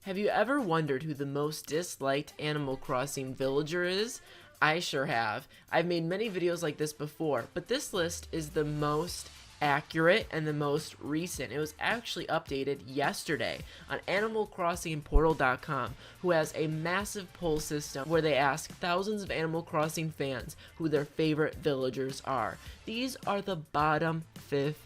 Have you ever wondered who the most disliked Animal Crossing villager is? I sure have. I've made many videos like this before, but this list is the most accurate and the most recent. It was actually updated yesterday on animalcrossingportal.com, who has a massive poll system where they ask thousands of Animal Crossing fans who their favorite villagers are. These are the bottom 15.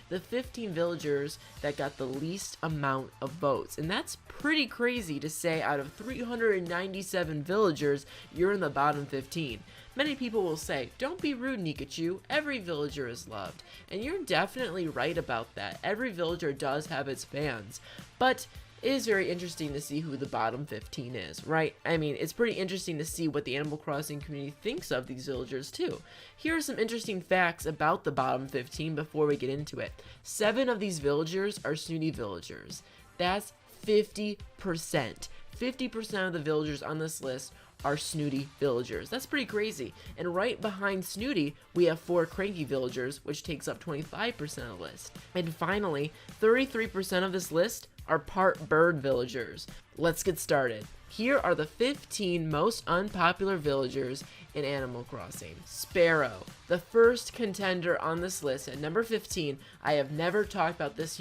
The 15 villagers that got the least amount of votes. And that's pretty crazy to say out of 397 villagers, you're in the bottom 15. Many people will say, don't be rude, Nikachu, every villager is loved. And you're definitely right about that. Every villager does have its fans. But it is very interesting to see who the bottom 15 is, right? I mean, it's pretty interesting to see what the Animal Crossing community thinks of these villagers, too. Here are some interesting facts about the bottom 15 before we get into it. 7 of these villagers are snooty villagers. That's 50%. 50% of the villagers on this list are snooty villagers. That's pretty crazy. And right behind snooty, we have 4 cranky villagers, which takes up 25% of the list. And finally, 33% of this list are part bird villagers. Let's get started. Here are the 15 most unpopular villagers in Animal Crossing. Sparrow, the first contender on this list at number 15. I have never talked about this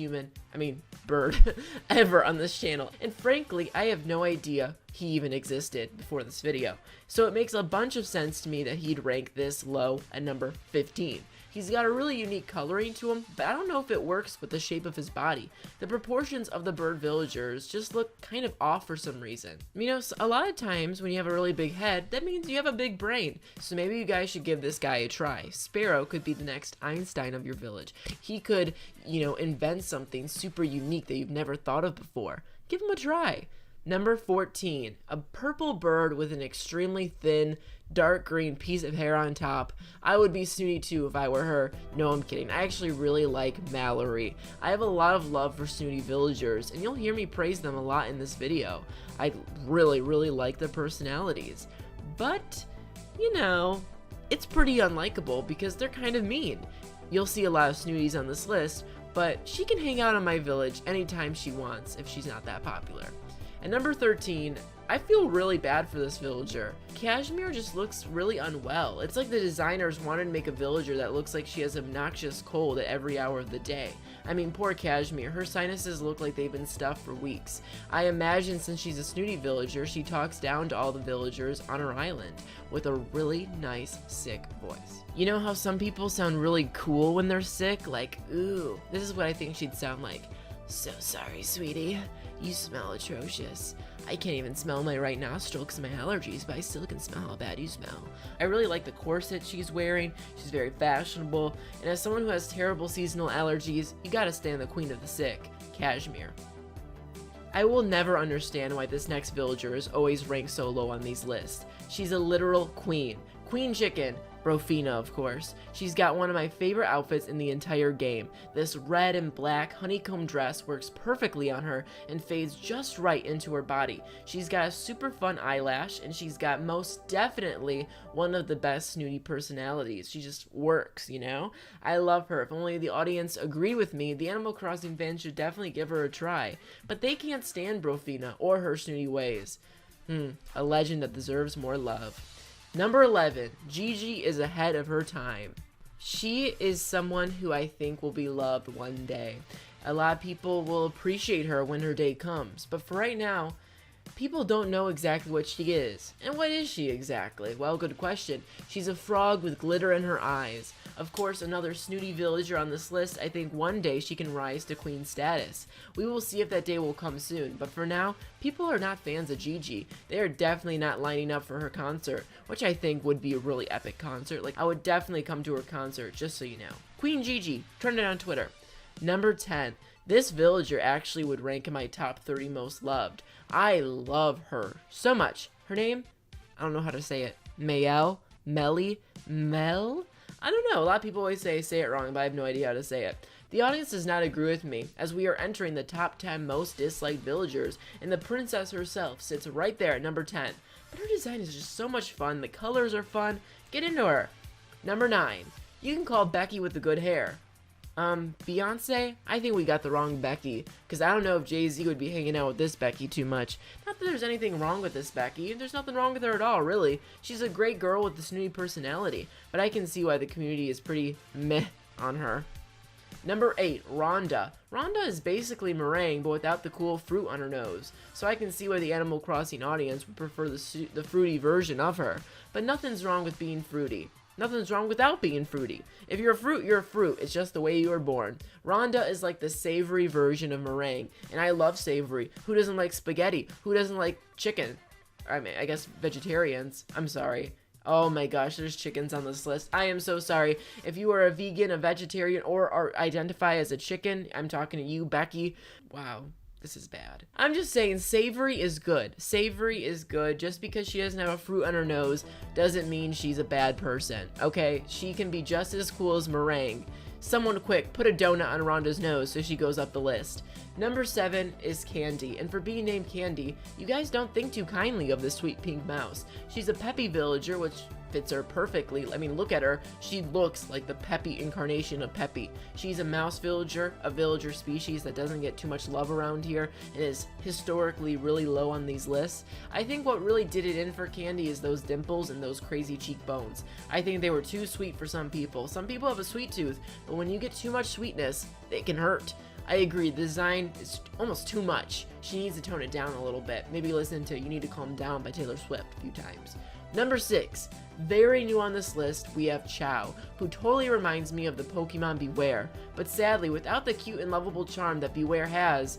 bird, ever on this channel. And frankly, I have no idea he even existed before this video. So it makes a bunch of sense to me that he'd rank this low at number 15. He's got a really unique coloring to him, but I don't know if it works with the shape of his body. The proportions of the bird villagers just look kind of off for some reason. You know, a lot of times when you have a really big head, that means you have a big brain. So maybe you guys should give this guy a try. Sparrow could be the next Einstein of your village. He could, invent something super unique that you've never thought of before. Give him a try. Number 14, a purple bird with an extremely thin, dark green piece of hair on top. I would be snooty too if I were her. No, I'm kidding. I actually really like Mallory. I have a lot of love for snooty villagers, and you'll hear me praise them a lot in this video. I really, really like their personalities. But, it's pretty unlikable because they're kind of mean. You'll see a lot of snooties on this list, but she can hang out in my village anytime she wants if she's not that popular. At number 13, I feel really bad for this villager. Cashmere just looks really unwell. It's like the designers wanted to make a villager that looks like she has obnoxious cold at every hour of the day. I mean, poor Cashmere. Her sinuses look like they've been stuffed for weeks. I imagine since she's a snooty villager, she talks down to all the villagers on her island with a really nice, sick voice. You know how some people sound really cool when they're sick? Like, ooh, this is what I think she'd sound like. So sorry, sweetie. You smell atrocious. I can't even smell my right nostril because of my allergies, but I still can smell how bad you smell. I really like the corset she's wearing. She's very fashionable. And as someone who has terrible seasonal allergies, you gotta stand the queen of the sick, Cashmere. I will never understand why this next villager is always ranked so low on these lists. She's a literal queen. Queen chicken. Brophina, of course. She's got one of my favorite outfits in the entire game. This red and black honeycomb dress works perfectly on her and fades just right into her body. She's got a super fun eyelash, and she's got most definitely one of the best snooty personalities. She just works, I love her. If only the audience agreed with me, the Animal Crossing fans should definitely give her a try. But they can't stand Brophina or her snooty ways. A legend that deserves more love. Number 11, Gigi is ahead of her time. She is someone who I think will be loved one day. A lot of people will appreciate her when her day comes, but for right now, people don't know exactly what she is. And what is she exactly? Well, good question. She's a frog with glitter in her eyes. Of course, another snooty villager on this list. I think one day she can rise to queen status. We will see if that day will come soon, but for now, people are not fans of Gigi. They are definitely not lining up for her concert, which I think would be a really epic concert. Like, I would definitely come to her concert, just so you know. Queen Gigi, trend it on Twitter. Number 10. This villager actually would rank in my top 30 most loved. I love her so much. Her name? I don't know how to say it. Melly? Mel? I don't know. A lot of people always say it wrong, but I have no idea how to say it. The audience does not agree with me, as we are entering the top 10 most disliked villagers, and the princess herself sits right there at number 10. But her design is just so much fun. The colors are fun. Get into her. Number 9. You can call Becky with the good hair. Beyonce, I think we got the wrong Becky, because I don't know if Jay-Z would be hanging out with this Becky too much. Not that there's anything wrong with this Becky, there's nothing wrong with her at all, really. She's a great girl with a snooty personality, but I can see why the community is pretty meh on her. Number 8, Rhonda. Rhonda is basically meringue, but without the cool fruit on her nose, so I can see why the Animal Crossing audience would prefer the fruity version of her, but nothing's wrong with being fruity. Nothing's wrong without being fruity. If you're a fruit, you're a fruit. It's just the way you were born. Rhonda is like the savory version of meringue, and I love savory. Who doesn't like spaghetti? Who doesn't like chicken? I mean, I guess vegetarians. I'm sorry. Oh my gosh, there's chickens on this list. I am so sorry. If you are a vegan, a vegetarian, or identify as a chicken, I'm talking to you, Becky. Wow. This is bad. I'm just saying savory is good. Savory is good. Just because she doesn't have a fruit on her nose doesn't mean she's a bad person. Okay, she can be just as cool as meringue. Someone quick, put a donut on Rhonda's nose so she goes up the list. Number 7 is Candy, and for being named Candy, you guys don't think too kindly of this sweet pink mouse. She's a peppy villager, which fits her perfectly. I mean, look at her. She looks like the peppy incarnation of Peppy. She's a mouse villager, a villager species that doesn't get too much love around here and is historically really low on these lists. I think what really did it in for Candy is those dimples and those crazy cheekbones. I think they were too sweet for some people. Some people have a sweet tooth, but when you get too much sweetness, it can hurt. I agree, the design is almost too much. She needs to tone it down a little bit. Maybe listen to You Need to Calm Down by Taylor Swift a few times. Number 6, very new on this list, we have Chow, who totally reminds me of the Pokemon Beware, but sadly, without the cute and lovable charm that Beware has,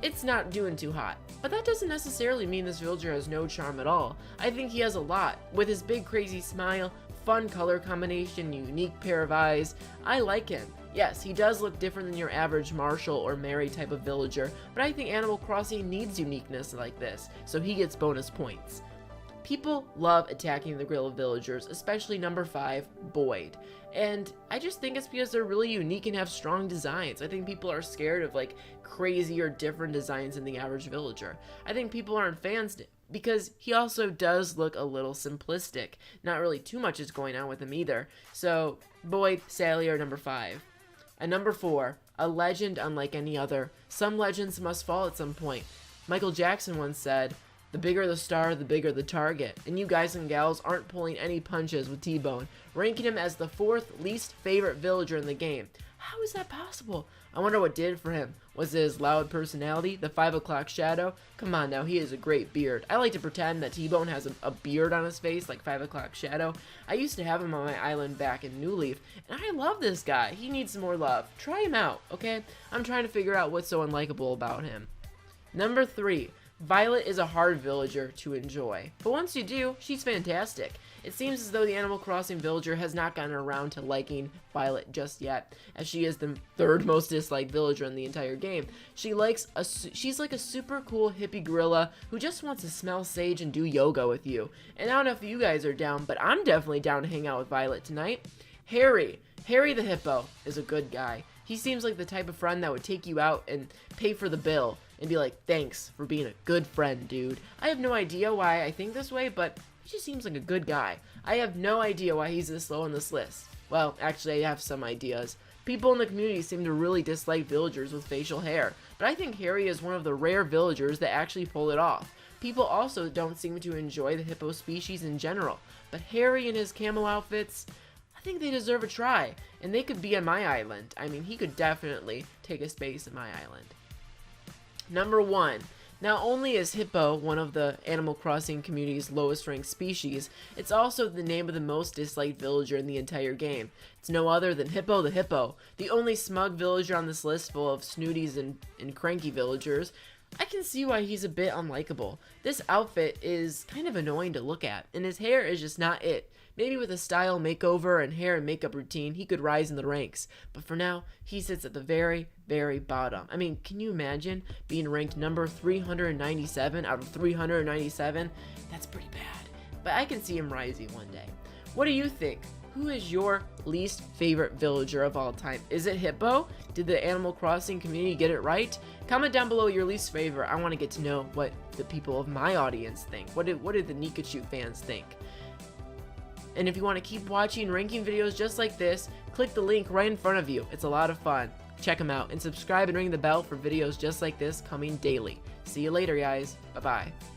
it's not doing too hot. But that doesn't necessarily mean this villager has no charm at all. I think he has a lot. With his big crazy smile, fun color combination, unique pair of eyes, I like him. Yes, he does look different than your average Marshall or Mary type of villager, but I think Animal Crossing needs uniqueness like this, so he gets bonus points. People love attacking the grill of villagers, especially number 5, Boyd. And I just think it's because they're really unique and have strong designs. I think people are scared of like crazy or different designs than the average villager. I think people aren't fans because he also does look a little simplistic. Not really too much is going on with him either. So Boyd, Sally are number 5. And number 4, a legend unlike any other. Some legends must fall at some point. Michael Jackson once said, "The bigger the star, the bigger the target." And you guys and gals aren't pulling any punches with T-Bone, ranking him as the 4th least favorite villager in the game. How is that possible? I wonder what did it for him. Was it his loud personality? The 5 o'clock shadow? Come on now, he has a great beard. I like to pretend that T-Bone has a beard on his face like 5 o'clock shadow. I used to have him on my island back in New Leaf, and I love this guy. He needs some more love. Try him out, okay? I'm trying to figure out what's so unlikable about him. Number 3. Violet is a hard villager to enjoy, but once you do, she's fantastic. It seems as though the Animal Crossing villager has not gotten around to liking Violet just yet, as she is the 3rd most disliked villager in the entire game. She's like a super cool hippie gorilla who just wants to smell sage and do yoga with you. And I don't know if you guys are down, but I'm definitely down to hang out with Violet tonight. Harry the hippo is a good guy. He seems like the type of friend that would take you out and pay for the bill and be like, "Thanks for being a good friend, dude." I have no idea why I think this way, but he just seems like a good guy. I have no idea why he's this low on this list. Well, actually, I have some ideas. People in the community seem to really dislike villagers with facial hair, but I think Harry is one of the rare villagers that actually pull it off. People also don't seem to enjoy the hippo species in general, but Harry and his camo outfits, I think they deserve a try, and they could be on my island. I mean, he could definitely take a space in my island. Number 1. Not only is hippo one of the Animal Crossing community's lowest ranked species, it's also the name of the most disliked villager in the entire game. It's no other than Hippo the Hippo, the only smug villager on this list full of snooties and cranky villagers. I can see why he's a bit unlikable. This outfit is kind of annoying to look at, and his hair is just not it. Maybe with a style makeover and hair and makeup routine, he could rise in the ranks. But for now, he sits at the very, very bottom. I mean, can you imagine being ranked number 397 out of 397? That's pretty bad. But I can see him rising one day. What do you think? Who is your least favorite villager of all time? Is it Hippo? Did the Animal Crossing community get it right? Comment down below your least favorite. I want to get to know what the people of my audience think. What did the Nikachu fans think? And if you want to keep watching ranking videos just like this, click the link right in front of you. It's a lot of fun. Check them out and subscribe and ring the bell for videos just like this coming daily. See you later, guys. Bye-bye.